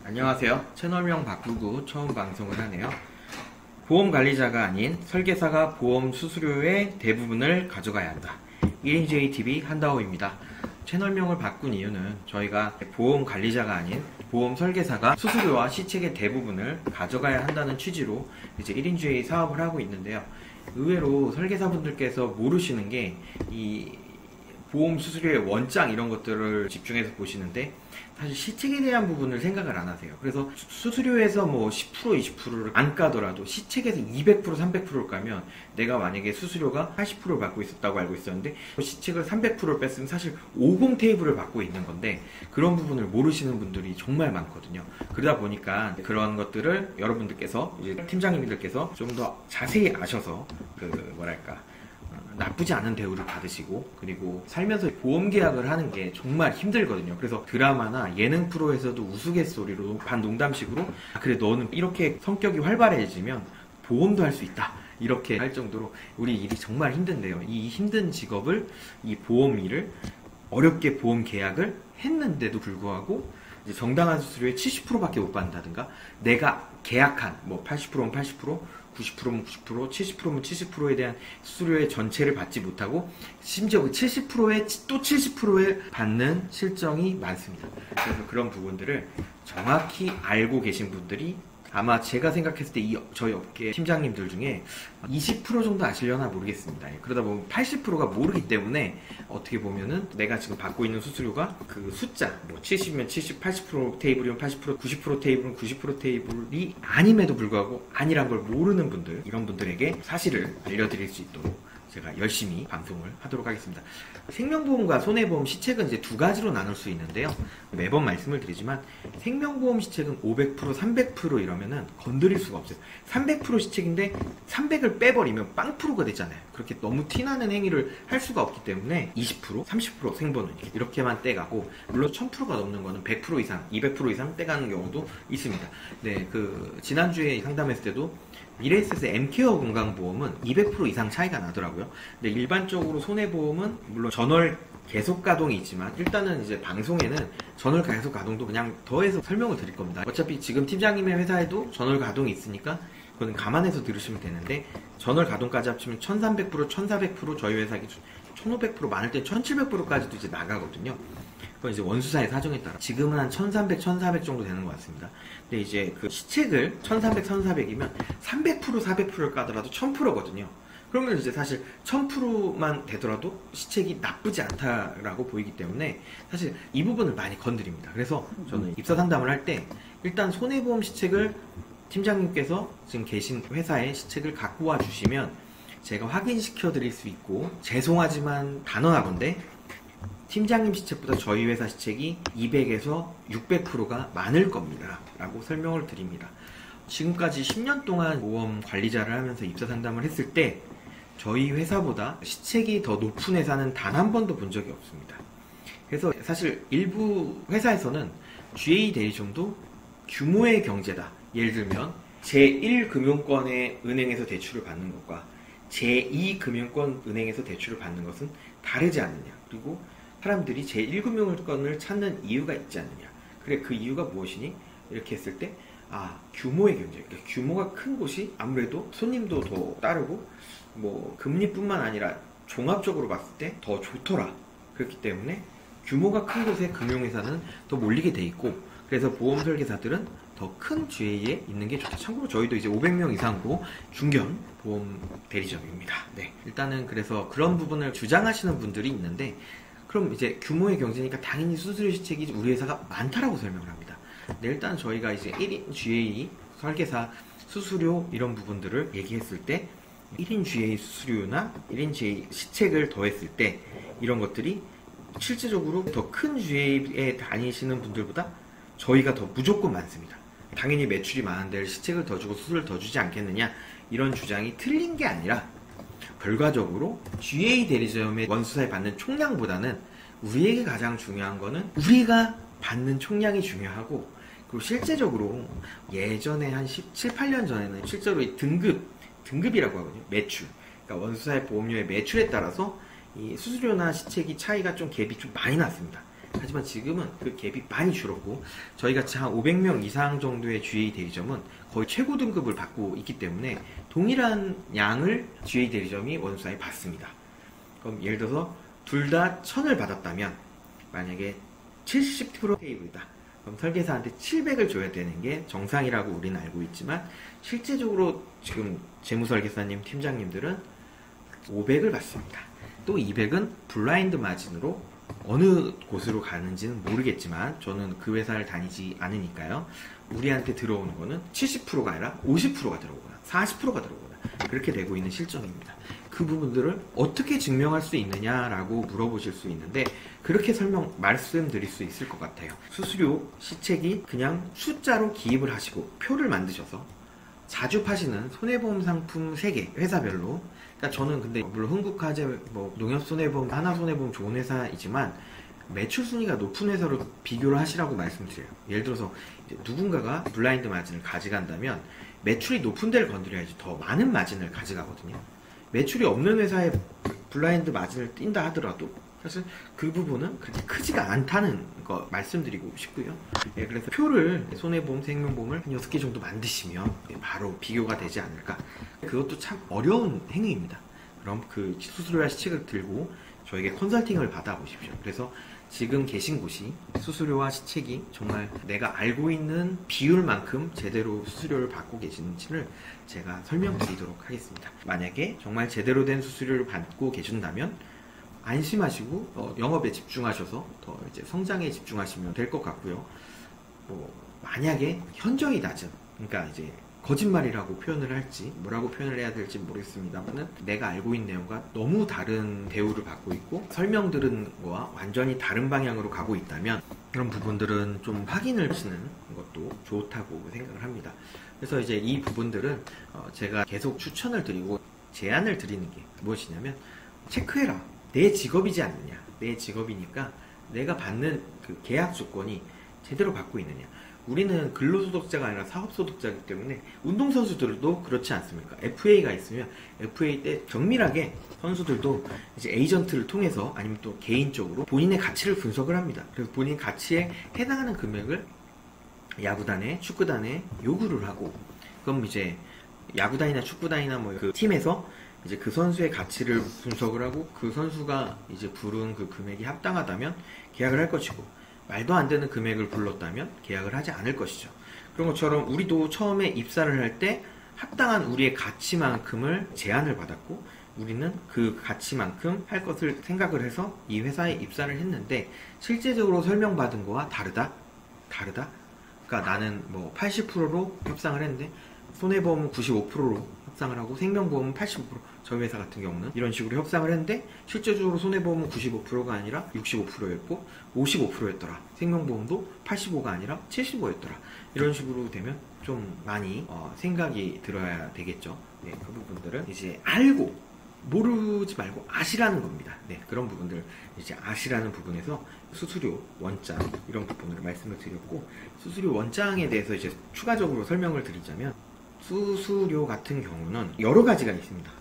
안녕하세요. 채널명 바꾸고 처음 방송을 하네요. 보험관리자가 아닌 설계사가 보험 수수료의 대부분을 가져가야 한다. 1인 JTV 한다호입니다. 채널명을 바꾼 이유는 저희가 보험관리자가 아닌 보험 설계사가 수수료와 시책의 대부분을 가져가야 한다는 취지로 이제 1인 j 사업을 하고 있는데요. 의외로 설계사분들께서 모르시는 게 이 보험 수수료의 원장 이런 것들을 집중해서 보시는데 사실 시책에 대한 부분을 생각을 안 하세요. 그래서 수수료에서 뭐 10%, 20%를 안 까더라도 시책에서 200%, 300%를 까면 내가 만약에 수수료가 80%를 받고 있었다고 알고 있었는데 시책을 300%를 뺐으면 사실 50 테이블을 받고 있는 건데 그런 부분을 모르시는 분들이 정말 많거든요. 그러다 보니까 그런 것들을 여러분들께서 이제 팀장님들께서 좀 더 자세히 아셔서 나쁘지 않은 대우를 받으시고 그리고 살면서 보험 계약을 하는 게 정말 힘들거든요. 그래서 드라마나 예능 프로에서도 우스갯소리로 반농담식으로 그래 너는 이렇게 성격이 활발해지면 보험도 할 수 있다 이렇게 할 정도로 우리 일이 정말 힘든데요. 이 힘든 직업을 이 보험 일을 어렵게 보험 계약을 했는데도 불구하고 이제 정당한 수수료의 70%밖에 못 받는다든가 내가 계약한 뭐 80%면 80%, 90%면 90%, 70%면 70%에 대한 수수료의 전체를 받지 못하고 심지어 그 70%에 또 70%에 받는 실정이 많습니다. 그래서 그런 부분들을 정확히 알고 계신 분들이 아마 제가 생각했을 때 저희 업계 팀장님들 중에 20% 정도 아시려나 모르겠습니다. 그러다 보면 80%가 모르기 때문에 어떻게 보면은 내가 지금 받고 있는 수수료가 그 숫자 뭐 70이면 70, 80% 테이블이면 80%, 90% 테이블은 90% 테이블이 아님에도 불구하고 아니란 걸 모르는 분들 이런 분들에게 사실을 알려드릴 수 있도록 제가 열심히 방송을 하도록 하겠습니다. 생명보험과 손해보험 시책은 이제 두 가지로 나눌 수 있는데요. 매번 말씀을 드리지만 생명보험 시책은 500%, 300% 이러면은 건드릴 수가 없어요. 300% 시책인데 300을 빼버리면 빵프로가 되잖아요. 그렇게 너무 티나는 행위를 할 수가 없기 때문에 20%, 30% 생보는 이렇게만 떼가고 물론 1000%가 넘는 거는 100% 이상, 200% 이상 떼가는 경우도 있습니다. 네, 지난주에 상담했을 때도 미래에셋의 M케어 건강보험은 200% 이상 차이가 나더라고요. 근데 일반적으로 손해보험은 물론 전월 계속 가동이 있지만 일단은 이제 방송에는 전월 계속 가동도 그냥 더해서 설명을 드릴 겁니다. 어차피 지금 팀장님의 회사에도 전월 가동이 있으니까 그건 감안해서 들으시면 되는데 전월 가동까지 합치면 1300%, 1400% 저희 회사 기준 1500% 많을 때 1700%까지도 이제 나가거든요. 그건 이제 원수사의 사정에 따라 지금은 한 1300, 1400 정도 되는 것 같습니다. 근데 이제 그 시책을 1300, 1400이면 300%, 400%를 까더라도 1000%거든요. 그러면 이제 사실 1000%만 되더라도 시책이 나쁘지 않다라고 보이기 때문에 사실 이 부분을 많이 건드립니다. 그래서 저는 입사 상담을 할 때 일단 손해보험 시책을 팀장님께서 지금 계신 회사의 시책을 갖고 와 주시면 제가 확인시켜 드릴 수 있고 죄송하지만 단언하건대 팀장님 시책보다 저희 회사 시책이 200에서 600%가 많을 겁니다 라고 설명을 드립니다. 지금까지 10년 동안 보험 관리자를 하면서 입사 상담을 했을 때 저희 회사보다 시책이 더 높은 회사는 단 한 번도 본 적이 없습니다. 그래서 사실 일부 회사에서는 GA 대리점도 규모의 경제다. 예를 들면 제1금융권의 은행에서 대출을 받는 것과 제2금융권 은행에서 대출을 받는 것은 다르지 않느냐. 그리고 사람들이 제1금융권을 찾는 이유가 있지 않느냐. 그래 그 이유가 무엇이니? 이렇게 했을 때 규모의 경제. 그러니까 규모가 큰 곳이 아무래도 손님도 더 따르고 뭐 금리뿐만 아니라 종합적으로 봤을 때 더 좋더라. 그렇기 때문에 규모가 큰 곳에 금융회사는 더 몰리게 돼 있고 그래서 보험 설계사들은 더 큰 GA에 있는 게 좋다. 참고로 저희도 이제 500명 이상으로 중견 보험 대리점입니다. 네, 일단은 그래서 그런 부분을 주장하시는 분들이 있는데 그럼 이제 규모의 경제니까 당연히 수수료 시책이 우리 회사가 많다라고 설명을 합니다. 네, 일단 저희가 이제 1인 GA 설계사 수수료 이런 부분들을 얘기했을 때 1인 GA 수수료나 1인 GA 시책을 더했을 때 이런 것들이 실질적으로 더 큰 GA에 다니시는 분들보다 저희가 더 무조건 많습니다. 당연히 매출이 많은 데를 시책을 더 주고 수수료를 더 주지 않겠느냐 이런 주장이 틀린 게 아니라 결과적으로 GA 대리점의 원수사에 받는 총량보다는 우리에게 가장 중요한 거는 우리가 받는 총량이 중요하고 그리고 실제적으로 예전에 한 17, 8년 전에는 실제로 이 등급이라고 하거든요. 매출. 그러니까 원수사의 보험료의 매출에 따라서 이 수수료나 시책이 차이가 좀 갭이 좀 많이 났습니다. 하지만 지금은 그 갭이 많이 줄었고 저희같이 한 500명 이상 정도의 GA 대리점은 거의 최고 등급을 받고 있기 때문에 동일한 양을 GA 대리점이 원수사에 받습니다. 그럼 예를 들어서 둘 다 1000을 받았다면 만약에 70% 테이블이다. 그럼 설계사한테 700을 줘야 되는 게 정상이라고 우리는 알고 있지만 실제적으로 지금 재무설계사님, 팀장님들은 500을 받습니다. 또 200은 블라인드 마진으로 어느 곳으로 가는지는 모르겠지만 저는 그 회사를 다니지 않으니까요. 우리한테 들어오는 거는 70%가 아니라 50%가 들어오거나 40%가 들어오거나 그렇게 되고 있는 실정입니다. 그 부분들을 어떻게 증명할 수 있느냐라고 물어보실 수 있는데 그렇게 말씀드릴 수 있을 것 같아요. 수수료, 시책이 그냥 숫자로 기입을 하시고 표를 만드셔서 자주 파시는 손해보험 상품 3개 회사별로, 그러니까 저는 근데 물론 흥국화재, 농협손해보험, 하나손해보험 좋은 회사이지만 매출 순위가 높은 회사로 비교를 하시라고 말씀드려요. 예를 들어서 이제 누군가가 블라인드 마진을 가져간다면 매출이 높은 데를 건드려야지 더 많은 마진을 가져가거든요. 매출이 없는 회사에 블라인드 마진을 띈다 하더라도 사실 그 부분은 그렇게 크지가 않다는 거 말씀드리고 싶고요. 예, 그래서 표를 손해보험, 생명보험을 한 6개 정도 만드시면 바로 비교가 되지 않을까. 그것도 참 어려운 행위입니다. 그럼 그 수수료와 시책을 들고 저에게 컨설팅을 받아보십시오. 그래서 지금 계신 곳이 수수료와 시책이 정말 내가 알고 있는 비율만큼 제대로 수수료를 받고 계시는지를 제가 설명드리도록 하겠습니다. 만약에 정말 제대로 된 수수료를 받고 계신다면 안심하시고 영업에 집중하셔서 더 이제 성장에 집중하시면 될 것 같고요. 만약에 현저히 낮은, 그러니까 이제 거짓말이라고 표현을 할지 뭐라고 표현을 해야 될지 모르겠습니다만은 내가 알고 있는 내용과 너무 다른 대우를 받고 있고 설명 들은 거와 완전히 다른 방향으로 가고 있다면 그런 부분들은 좀 확인을 하시는 것도 좋다고 생각을 합니다. 그래서 이제 이 부분들은 제가 계속 추천을 드리고 제안을 드리는 게 무엇이냐면 체크해라. 내 직업이지 않느냐. 내 직업이니까 내가 받는 그 계약 조건이 제대로 받고 있느냐. 우리는 근로소득자가 아니라 사업소득자이기 때문에 운동선수들도 그렇지 않습니까? FA가 있으면 FA 때 정밀하게 선수들도 이제 에이전트를 통해서 아니면 또 개인적으로 본인의 가치를 분석을 합니다. 그래서 본인 가치에 해당하는 금액을 야구단에, 축구단에 요구를 하고, 그럼 이제 야구단이나 축구단이나 그 팀에서 이제 그 선수의 가치를 분석을 하고 그 선수가 이제 부른 그 금액이 합당하다면 계약을 할 것이고, 말도 안 되는 금액을 불렀다면 계약을 하지 않을 것이죠. 그런 것처럼 우리도 처음에 입사를 할 때 합당한 우리의 가치만큼을 제안을 받았고 우리는 그 가치만큼 할 것을 생각을 해서 이 회사에 입사를 했는데 실제적으로 설명받은 거와 다르다? 그러니까 나는 80%로 협상을 했는데 손해보험은 95%로 협상을 하고 생명보험은 85%, 저희 회사 같은 경우는 이런 식으로 협상을 했는데 실제적으로 손해보험은 95%가 아니라 65%였고 55%였더라. 생명보험도 85가 아니라 75였더라. 이런 식으로 되면 좀 많이 생각이 들어야 되겠죠. 네, 그 부분들은 이제 알고 모르지 말고 아시라는 겁니다. 네, 그런 부분들 이제 아시라는 부분에서 수수료 원장 이런 부분을 말씀을 드렸고, 수수료 원장에 대해서 이제 추가적으로 설명을 드리자면 수수료 같은 경우는 여러 가지가 있습니다.